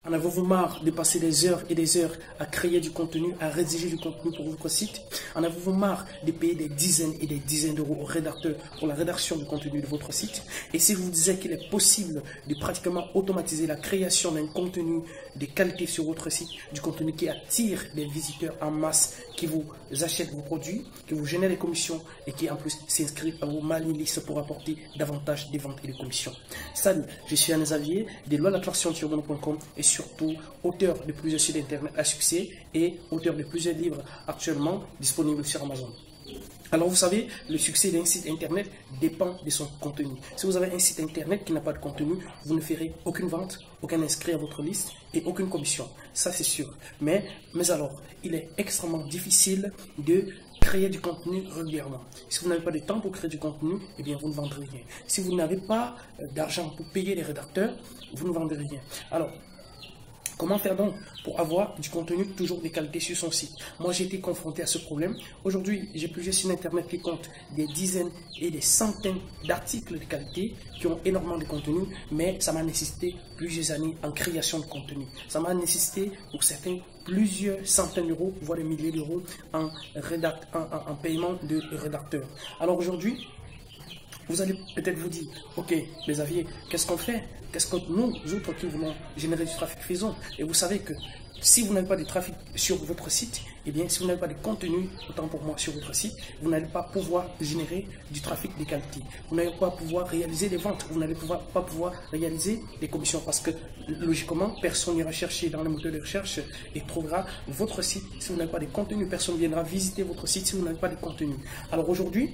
En avez-vous marre de passer des heures et des heures à créer du contenu, à rédiger du contenu pour votre site? En avez-vous marre de payer des dizaines et des dizaines d'euros au rédacteur pour la rédaction du contenu de votre site? Et si je vous disais qu'il est possible de pratiquement automatiser la création d'un contenu de qualité sur votre site, du contenu qui attire des visiteurs en masse, qui vous achètent vos produits, qui vous génère des commissions et qui en plus s'inscrivent à vos mailing lists pour apporter davantage de ventes et de commissions? Salut, je suis Anne Xavier de loilaclaration.com et surtout auteur de plusieurs sites internet à succès et auteur de plusieurs livres actuellement disponibles sur Amazon. Alors vous savez, le succès d'un site internet dépend de son contenu. Si vous avez un site internet qui n'a pas de contenu, vous ne ferez aucune vente, aucun inscrit à votre liste et aucune commission. Ça c'est sûr. Mais alors, il est extrêmement difficile de créer du contenu régulièrement. Si vous n'avez pas de temps pour créer du contenu, eh bien vous ne vendrez rien. Si vous n'avez pas d'argent pour payer les rédacteurs, vous ne vendrez rien. Alors, comment faire donc pour avoir du contenu toujours de qualité sur son site? Moi, j'ai été confronté à ce problème. Aujourd'hui, j'ai plusieurs sites internet qui comptent des dizaines et des centaines d'articles de qualité qui ont énormément de contenu, mais ça m'a nécessité plusieurs années en création de contenu. Ça m'a nécessité, pour certains, plusieurs centaines d'euros, voire des milliers d'euros en paiement de rédacteurs. Alors aujourd'hui, vous allez peut-être vous dire, ok, les Xavier, qu'est-ce qu'on fait? Qu'est-ce que nous autres qui voulons générer du trafic faisons? Et vous savez que si vous n'avez pas de trafic sur votre site, eh bien, si vous n'avez pas de contenu, autant pour moi, sur votre site, vous n'allez pas pouvoir générer du trafic de qualité. Vous n'allez pas pouvoir réaliser des ventes. Vous n'allez pas pouvoir réaliser des commissions parce que, logiquement, personne n'ira chercher dans les moteurs de recherche et trouvera votre site. Si vous n'avez pas de contenu, personne ne viendra visiter votre site si vous n'avez pas de contenu. Alors aujourd'hui,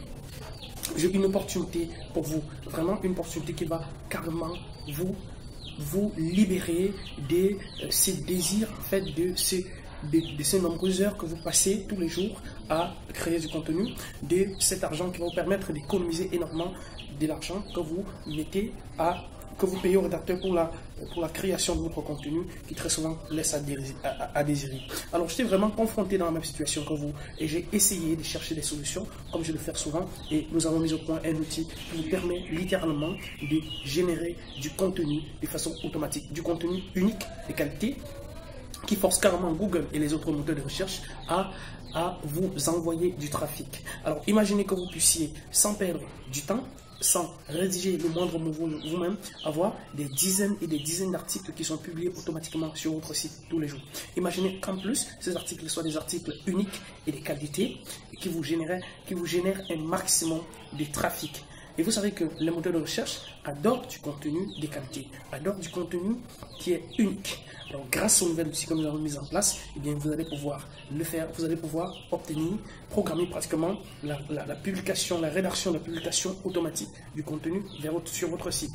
j'ai une opportunité pour vous, vraiment une opportunité qui va carrément vous libérer de ces désirs, en fait, de ces nombreuses heures que vous passez tous les jours à créer du contenu, de cet argent qui va vous permettre d'économiser énormément de l'argent que vous mettez que vous payez au rédacteur pour la création de votre contenu qui très souvent laisse à désirer. Alors j'étais vraiment confronté dans la même situation que vous et j'ai essayé de chercher des solutions comme je le fais souvent et nous avons mis au point un outil qui vous permet littéralement de générer du contenu de façon automatique, du contenu unique de qualité qui force carrément Google et les autres moteurs de recherche à vous envoyer du trafic. Alors imaginez que vous puissiez, sans perdre du temps, sans rédiger le moindre mot vous-même, avoir des dizaines et des dizaines d'articles qui sont publiés automatiquement sur votre site tous les jours. Imaginez qu'en plus, ces articles soient des articles uniques et de qualité et qui vous génèrent un maximum de trafic. Et vous savez que les moteurs de recherche adorent du contenu de qualité, adorent du contenu qui est unique. Alors, grâce aux nouvelles outils que nous avons mis en place, eh bien, vous allez pouvoir le faire, vous allez pouvoir obtenir, programmer pratiquement la publication, la rédaction de la publication automatique du contenu sur votre site.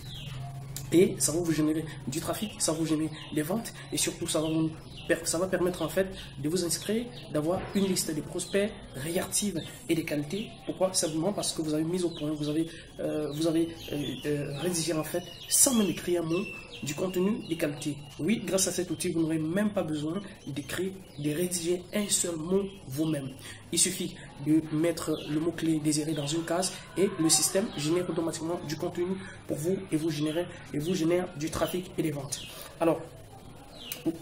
Et ça va vous générer du trafic, ça va vous générer des ventes et surtout ça va permettre en fait de vous inscrire, d'avoir une liste de prospects réactive et de qualité. Pourquoi? Simplement parce que vous avez mis au point, vous avez rédigé en fait sans même écrire un mot du contenu de qualité. Oui, grâce à cet outil, vous n'aurez même pas besoin d'écrire, de rédiger un seul mot vous-même. Il suffit de mettre le mot-clé désiré dans une case et le système génère automatiquement du contenu pour vous et vous génère du trafic et des ventes. Alors,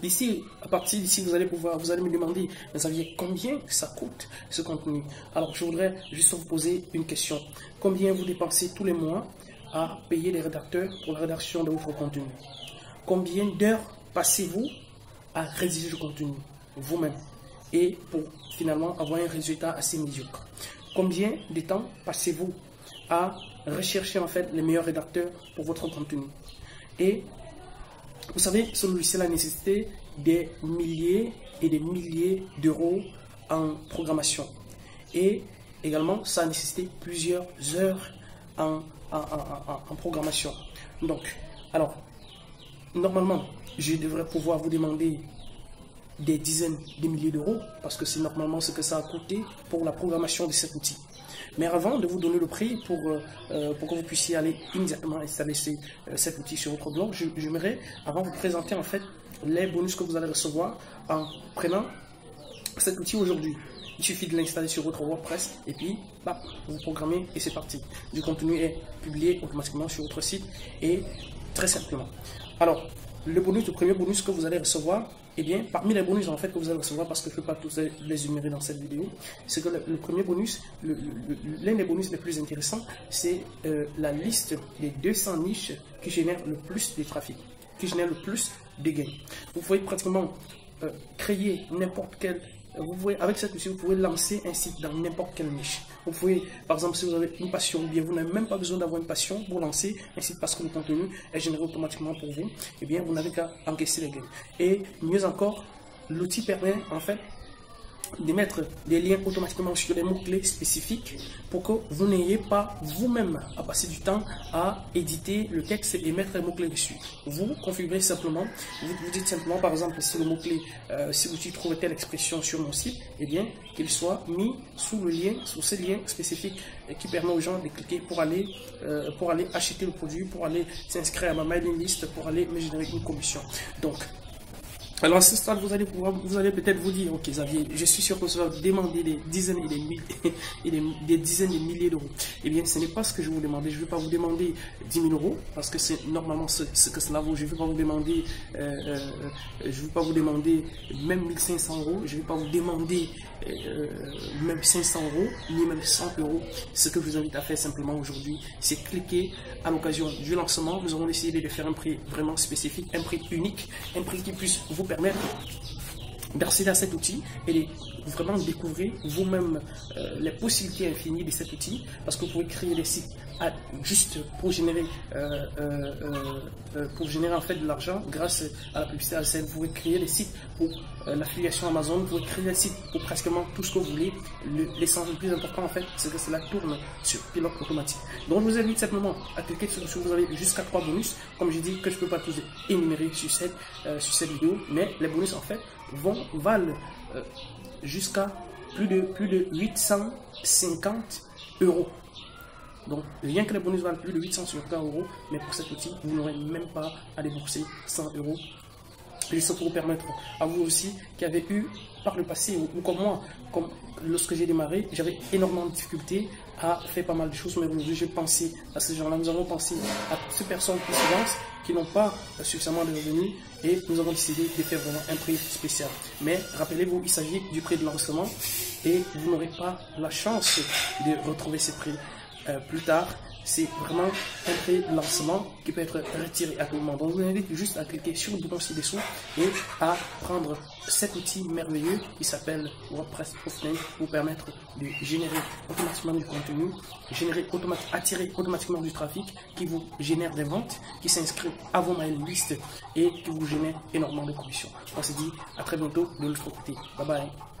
ici, à partir d'ici, vous allez me demander, vous saviez combien ça coûte ce contenu? Alors, je voudrais juste vous poser une question. Combien vous dépensez tous les mois à payer les rédacteurs pour la rédaction de votre contenu? Combien d'heures passez-vous à rédiger du contenu vous-même et pour finalement avoir un résultat assez médiocre? Combien de temps passez-vous à rechercher en fait les meilleurs rédacteurs pour votre contenu? Et vous savez, ce logiciel a nécessité des milliers et des milliers d'euros en programmation. Et également, ça a nécessité plusieurs heures en programmation. Donc, alors, normalement, je devrais pouvoir vous demander des dizaines de milliers d'euros parce que c'est normalement ce que ça a coûté pour la programmation de cet outil. Mais avant de vous donner le prix pour que vous puissiez aller immédiatement installer cet outil sur votre blog, j'aimerais avant vous présenter en fait les bonus que vous allez recevoir en prenant cet outil aujourd'hui. Il suffit de l'installer sur votre WordPress et puis bah, vous programmez et c'est parti. Du contenu est publié automatiquement sur votre site et très simplement. Alors, le premier bonus que vous allez recevoir, eh bien, parmi les bonus en fait que vous allez recevoir, parce que je ne peux pas tous les énumérer dans cette vidéo, c'est que le premier bonus, l'un des bonus les plus intéressants, c'est la liste des 200 niches qui génèrent le plus de trafic, qui génèrent le plus de gains. Vous pouvez pratiquement créer n'importe quel... Vous pouvez, avec cette outil, vous pouvez lancer un site dans n'importe quelle niche. Vous pouvez, par exemple, si vous avez une passion, ou bien vous n'avez même pas besoin d'avoir une passion pour lancer un site parce que le contenu est généré automatiquement pour vous, eh bien, vous n'avez qu'à encaisser les gains. Et mieux encore, l'outil permet, en fait, de mettre des liens automatiquement sur les mots-clés spécifiques pour que vous n'ayez pas vous-même à passer du temps à éditer le texte et mettre les mots-clés dessus. Vous configurez simplement, vous dites simplement par exemple si le mot-clé, si vous trouvez telle expression sur mon site, eh bien qu'il soit mis sous le lien, sous ce lien spécifique qui permet aux gens de cliquer pour aller acheter le produit, pour aller s'inscrire à ma mailing list, pour aller me générer une commission. Donc, alors à ce stade, vous allez peut-être vous dire, ok Xavier, je suis sûr que ça va demander des dizaines et des milliers, des dizaines de milliers d'euros. Eh bien, ce n'est pas ce que je vais vous demander. Je ne vais pas vous demander 10 000 euros, parce que c'est normalement ce que cela vaut. Je ne vais pas vous demander, même 1 500 euros. Je ne vais pas vous demander même 500 euros, ni même 100 euros. Ce que je vous invite à faire simplement aujourd'hui, c'est cliquer à l'occasion du lancement. Nous avons décidé de faire un prix vraiment spécifique, un prix unique, un prix qui puisse vous permettre d'accéder à cet outil et de vraiment découvrir vous-même les possibilités infinies de cet outil, parce que vous pouvez créer des sites juste pour générer en fait de l'argent grâce à la publicité AdSense. Vous pouvez créer des sites pour l'affiliation Amazon, vous pouvez créer des sites pour pratiquement tout ce que vous voulez. L'essence le plus important en fait, c'est que cela tourne sur pilote automatique. Donc je vous invite simplement à cliquer sur vous avez jusqu'à 3 bonus, comme j'ai dit que je ne peux pas tous énumérer sur cette vidéo, mais les bonus en fait valent jusqu'à plus de 850 euros. Donc, rien que les bonus valent plus de 850 euros, mais pour cet outil, vous n'aurez même pas à débourser 100 euros. Et ça pour vous permettre à vous aussi qui avez eu par le passé, ou comme moi, comme lorsque j'ai démarré, j'avais énormément de difficultés à faire pas mal de choses, mais aujourd'hui j'ai pensé à ces gens-là, nous avons pensé à toutes ces personnes qui se lancent, qui n'ont pas suffisamment de revenus, et nous avons décidé de faire vraiment un prix spécial. Mais rappelez-vous, il s'agit du prix de lancement, et vous n'aurez pas la chance de retrouver ces prix plus tard. C'est vraiment un prix de lancement qui peut être retiré à tout moment. Donc, je vous invite juste à cliquer sur le bouton ci-dessous et à prendre cet outil merveilleux qui s'appelle WordPress Profiling pour vous permettre de générer automatiquement du contenu, attirer automatiquement du trafic qui vous génère des ventes, qui s'inscrit à vos mailing list et qui vous génère énormément de commissions. On se dit à très bientôt de l'autre côté. Bye bye.